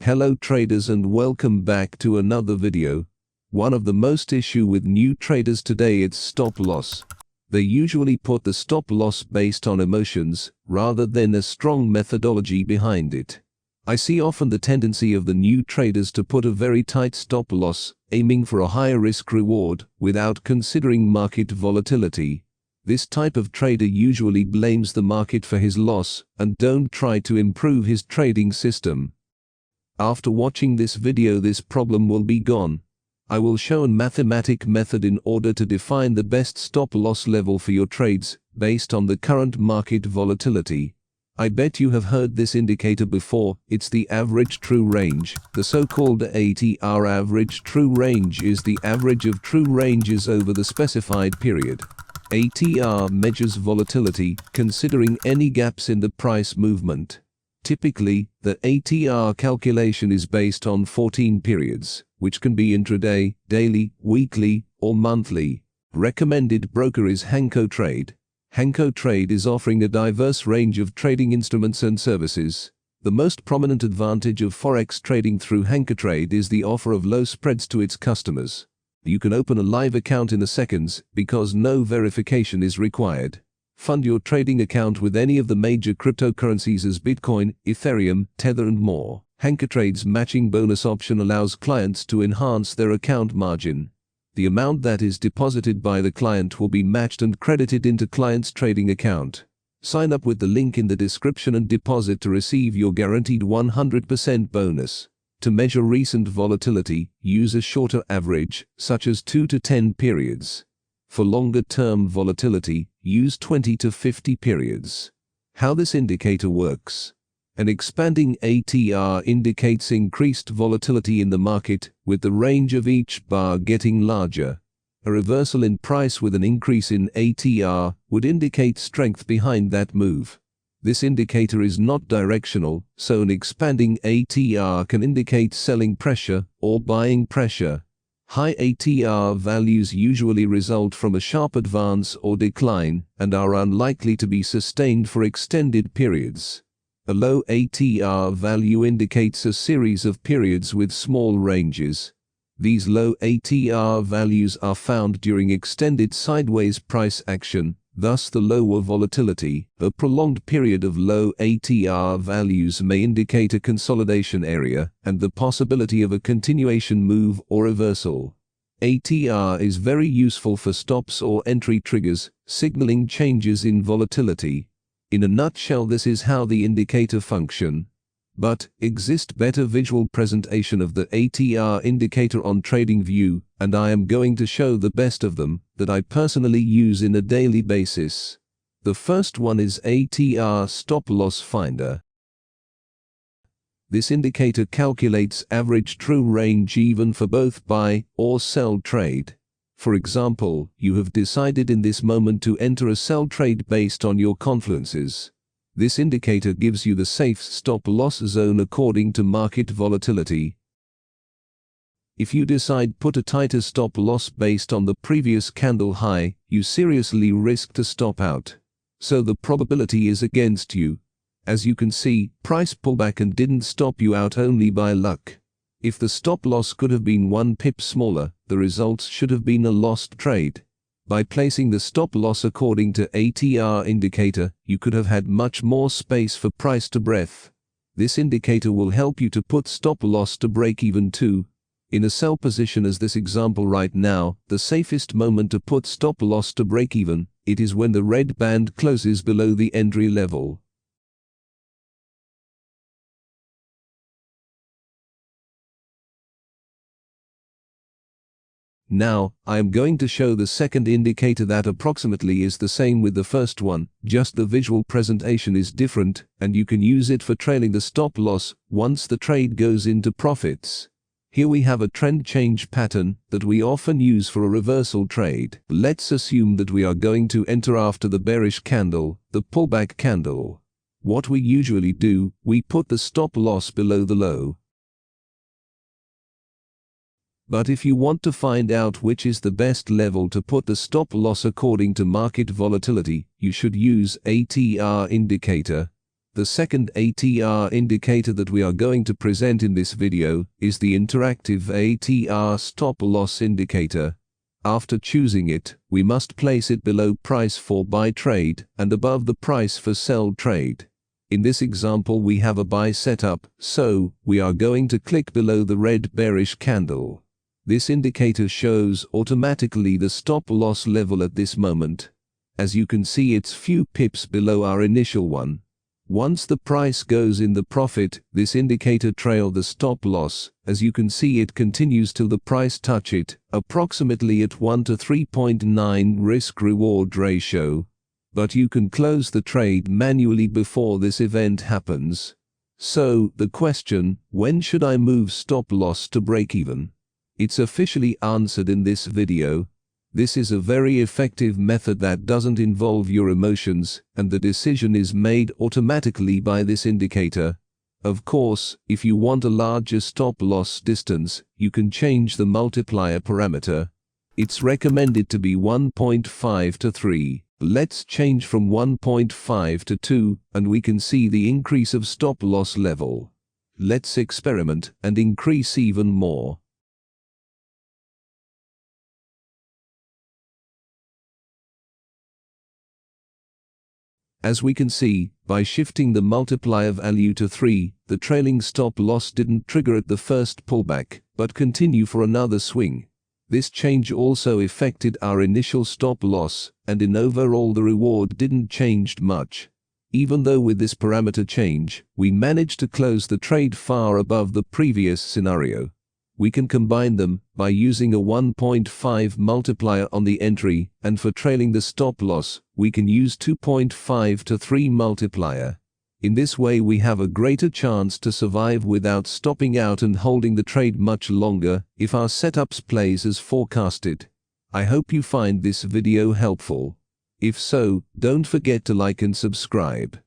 Hello traders and welcome back to another video. One of the most issue with new traders today is stop loss. They usually put the stop loss based on emotions rather than a strong methodology behind it. I see often the tendency of the new traders to put a very tight stop loss, aiming for a higher risk reward without considering market volatility. This type of trader usually blames the market for his loss and don't try to improve his trading system. After watching this video, this problem will be gone. I will show a mathematic method in order to define the best stop loss level for your trades based on the current market volatility. I bet you have heard this indicator before. It's the average true range. The so-called ATR average true range is the average of true ranges over the specified period. ATR measures volatility considering any gaps in the price movement. Typically, the ATR calculation is based on 14 periods, which can be intraday, daily, weekly, or monthly. Recommended broker is Hanko Trade. Hanko Trade is offering a diverse range of trading instruments and services. The most prominent advantage of Forex trading through Hanko Trade is the offer of low spreads to its customers. You can open a live account in seconds because no verification is required. Fund your trading account with any of the major cryptocurrencies as Bitcoin, Ethereum, Tether and more. Hanko Trade's matching bonus option allows clients to enhance their account margin. The amount that is deposited by the client will be matched and credited into client's trading account. Sign up with the link in the description and deposit to receive your guaranteed 100% bonus. To measure recent volatility, use a shorter average, such as 2 to 10 periods. For longer-term volatility, use 20 to 50 periods. How this indicator works. An expanding ATR indicates increased volatility in the market, with the range of each bar getting larger. A reversal in price with an increase in ATR would indicate strength behind that move. This indicator is not directional, so an expanding ATR can indicate selling pressure or buying pressure. High ATR values usually result from a sharp advance or decline and are unlikely to be sustained for extended periods. A low ATR value indicates a series of periods with small ranges. These low ATR values are found during extended sideways price action, thus the lower volatility. A prolonged period of low ATR values may indicate a consolidation area and the possibility of a continuation move or reversal. ATR is very useful for stops or entry triggers, signaling changes in volatility. In a nutshell, this is how the indicator function. But exist better visual presentation of the ATR indicator on TradingView, and I am going to show the best of them that I personally use in a daily basis. The first one is ATR Stop Loss Finder. This indicator calculates average true range even for both buy or sell trade. For example, you have decided in this moment to enter a sell trade based on your confluences. This indicator gives you the safe stop loss zone according to market volatility. If you decide put a tighter stop loss based on the previous candle high, you seriously risk to stop out. So the probability is against you. As you can see, price pullback and didn't stop you out only by luck. If the stop loss could have been 1 pip smaller, the results should have been a lost trade. By placing the stop loss according to ATR indicator, you could have had much more space for price to breath. This indicator will help you to put stop loss to break even too. In a sell position as this example right now, the safest moment to put stop loss to break even, it is when the red band closes below the entry level. Now, I am going to show the second indicator that approximately is the same with the first one, just the visual presentation is different, and you can use it for trailing the stop loss once the trade goes into profits. Here we have a trend change pattern that we often use for a reversal trade. Let's assume that we are going to enter after the bearish candle, the pullback candle. What we usually do, we put the stop loss below the low. But if you want to find out which is the best level to put the stop loss according to market volatility, you should use ATR indicator. The second ATR indicator that we are going to present in this video is the interactive ATR stop loss indicator. After choosing it, we must place it below price for buy trade and above the price for sell trade. In this example we have a buy setup, so we are going to click below the red bearish candle. This indicator shows automatically the stop loss level at this moment. As you can see, it's few pips below our initial one. Once the price goes in the profit, this indicator trails the stop loss. As you can see, it continues till the price touch it, approximately at 1 to 3.9 risk-reward ratio. But you can close the trade manually before this event happens. So, the question, when should I move stop loss to break even? It's officially answered in this video. This is a very effective method that doesn't involve your emotions, and the decision is made automatically by this indicator. Of course, if you want a larger stop loss distance, you can change the multiplier parameter. It's recommended to be 1.5 to 3. Let's change from 1.5 to 2, and we can see the increase of stop loss level. Let's experiment and increase even more. As we can see, by shifting the multiplier value to 3, the trailing stop loss didn't trigger at the first pullback, but continue for another swing. This change also affected our initial stop loss, and in overall the reward didn't change much. Even though with this parameter change, we managed to close the trade far above the previous scenario. We can combine them by using a 1.5 multiplier on the entry, and for trailing the stop loss, we can use 2.5 to 3 multiplier. In this way we have a greater chance to survive without stopping out and holding the trade much longer if our setups plays as forecasted. I hope you find this video helpful. If so, don't forget to like and subscribe.